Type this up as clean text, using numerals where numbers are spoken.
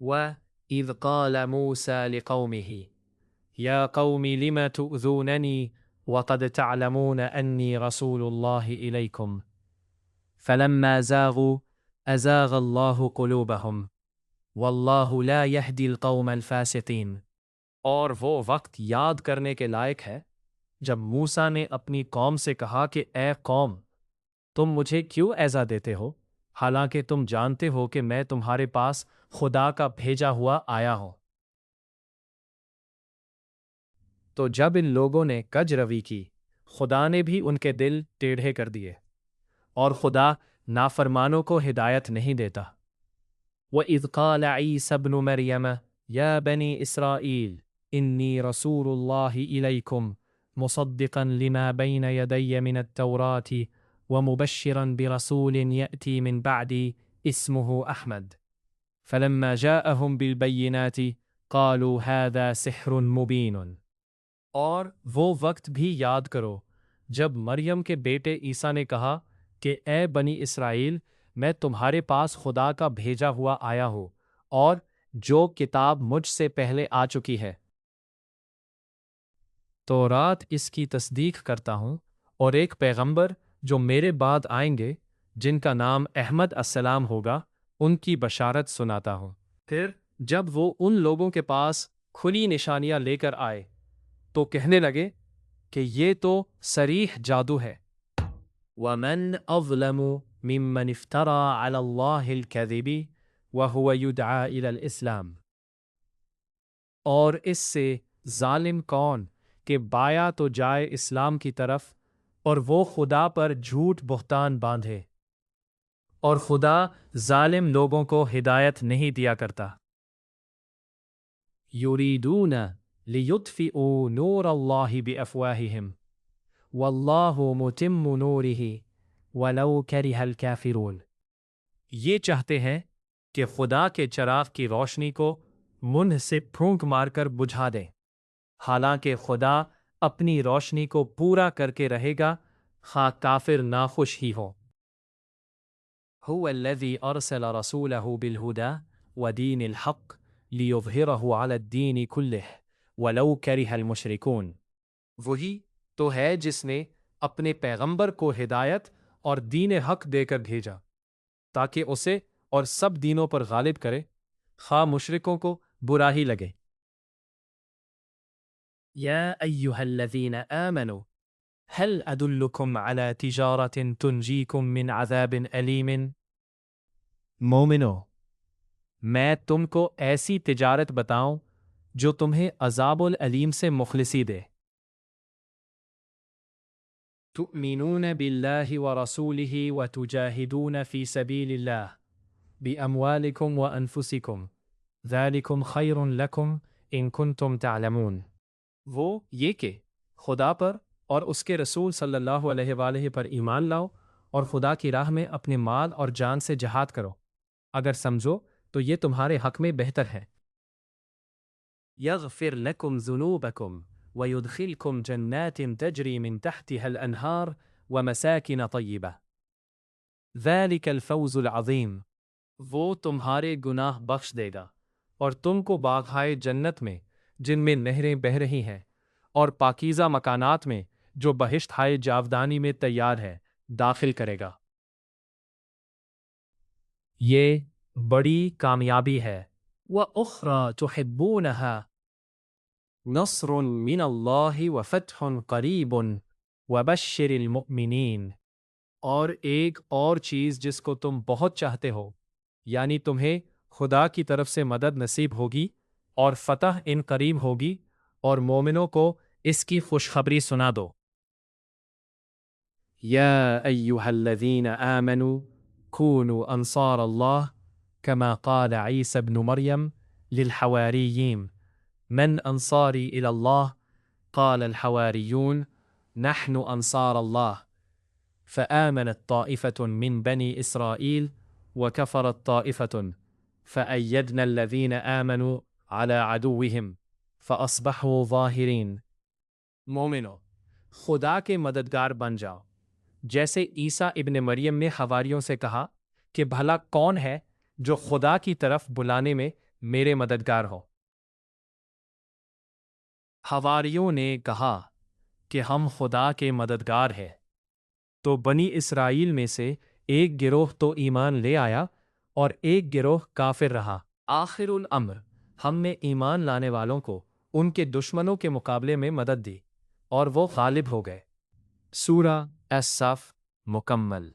وَإِذْ قَالَ مُوسَى لِقَوْمِهِ يَا قَوْمِ لِمَ تُؤْذُونَنِي وَقَدْ تَعْلَمُونَ أَنِّي رَسُولُ اللَّهِ إِلَيْكُمْ فَلَمَّا زَاغُوا أَزَاغَ اللَّهُ قُلُوبَهُمْ وَاللَّهُ لَا يَهْدِي الْقَوْمَ الْفَاسِقِينَ۔ اور وہ وقت یاد کرنے کے لائق ہے جب موسیٰ نے اپنی قوم سے کہا کہ اے قوم، تم مجھے کیوں ایذا دیتے ہو حالانکہ تم جانتے ہو کہ میں تمہارے پاس خدا کا بھیجا ہوا آیا ہوں۔ تو جب ان لوگوں نے کج روی کی خدا نے بھی ان کے دل ٹیڑھے کر دیے اور خدا نافرمانوں کو ہدایت نہیں دیتا۔ وَإِذْ قَالَ عِيسَى ابْنُ مَرْيَمَ يَا بَنِي إِسْرَائِيلَ إِنِّي رَسُولُ اللَّهِ إِلَيْكُمْ مُصَدِّقًا لِمَا بَيْنَ يَدَيَّ مِنَ التَّوْرَاةِ وَمُبَشِّرًا بِرَسُولٍ يَأْتِي مِن بَعْدِي اسْمُهُ أَحْمَدُ فَلَمَّا جَاءَهُم بِالْبَيِّنَاتِ قَالُوا هَذَا سِحْرٌ مُبِينٌ۔ اور وہ وقت بھی یاد کرو جب مریم کے بیٹے عیسیٰ نے کہا کہ اے بنی اسرائیل، میں تمہارے پاس خدا کا بھیجا ہوا آیا ہوں اور جو کتاب مجھ سے پہلے آ چکی ہے تورات اس کی تصدیق کرتا ہوں، اور ایک پیغمبر جو میرے بعد آئیں گے جن کا نام احمد السلام ہوگا ان کی بشارت سناتا ہوں۔ پھر جب وہ ان لوگوں کے پاس کھلی نشانیاں لے کر آئے تو کہنے لگے کہ یہ تو صریح جادو ہے۔ وَمَنْ أَظْلَمُ مِمَّنِ افْتَرَى عَلَى اللَّهِ الْكَذِبِ وَهُوَ يُدْعَى إِلَى الْإِسْلَامِ۔ اور اس سے ظالم کون کہ بایا تو جائے اسلام کی طرف اور وہ خدا پر جھوٹ بہتان باندھے، اور خدا ظالم لوگوں کو ہدایت نہیں دیا کرتا۔ یریدون لیطفئوا نور اللہ بافواہہم واللہ متم نورہ ولو کرہ الکافرون۔ یہ چاہتے ہیں کہ خدا کے چراغ کی روشنی کو منہ سے پھونک مار کر بجھا دیں، حالانکہ خدا اپنی روشنی کو پورا کر کے رہے گا خواہ کافر ناخوش ہی ہو۔ هو الذی ارسل رسولہ بالہدی ودین الحق لیظہرہ علی الدین کلہ ولو کرہ المشرکون۔ وہی تو ہے جس نے اپنے پیغمبر کو ہدایت اور دین حق دے کر بھیجا تاکہ اسے اور سب دینوں پر غالب کرے خواہ مشرکوں کو برا ہی لگے۔ یا ایہا الذین آمنوا هل ادلکم علی تجارت تنجیکم من عذاب علیم۔ مومنو، میں تم کو ایسی تجارت بتاؤں جو تمہیں عذاب العلیم سے مخلصی دے۔ تؤمنون باللہ ورسولہ وتجاہدون فی سبیل اللہ باموالکم وانفسکم ذالکم خیر لکم ان کنتم تعلمون۔ وہ یہ کہ خدا پر اور اس کے رسول صلی اللہ علیہ وآلہ پر ایمان لاؤ اور خدا کی راہ میں اپنے مال اور جان سے جہاد کرو، اگر سمجھو تو یہ تمہارے حق میں بہتر ہے۔ یغفر لکم ذنوبکم ویدخلکم جنات تجری من تحتها الانہار ومساکن طیبہ ذالک الفوز العظیم۔ وہ تمہارے گناہ بخش دے گا اور تم کو باغہائے جنت میں جن میں نہریں بہہ رہی ہیں اور پاکیزہ مکانات میں جو بہشت ہائے جاودانی میں تیار ہے داخل کرے گا۔ یہ بڑی کامیابی ہے۔ وَأُخْرَى تُحِبُّونَهَا نَصْرٌ مِّنَ اللَّهِ وَفَتْحٌ قَرِيبٌ وَبَشِّرِ الْمُؤْمِنِينَ۔ اور ایک اور چیز جس کو تم بہت چاہتے ہو، یعنی تمہیں خدا کی طرف سے مدد نصیب ہوگی اور فتح ان قریب ہوگی، اور مومنوں کو اس کی خوشخبری سنا دو۔ یا ایہا الذین آمنوا کونوا انصار اللہ کما قال عیسی بن مریم للحواریین من انصاری الی اللہ قال الحواریون نحن انصار اللہ فآمنت طائفة من بني إسرائيل وكفرت طائفة فأيدنا الذين آمنوا على عدوهم فأصبحوا ظاہرین۔ مومنو، خدا کے مددگار بن جاؤ، جیسے عیسیٰ ابن مریم نے حواریوں سے کہا کہ بھلا کون ہے جو خدا کی طرف بلانے میں میرے مددگار ہو؟ حواریوں نے کہا کہ ہم خدا کے مددگار ہیں۔ تو بنی اسرائیل میں سے ایک گروہ تو ایمان لے آیا اور ایک گروہ کافر رہا۔ آخر الامر ہم نے ایمان لانے والوں کو ان کے دشمنوں کے مقابلے میں مدد دی اور وہ غالب ہو گئے۔ سورہ الصف مکمل۔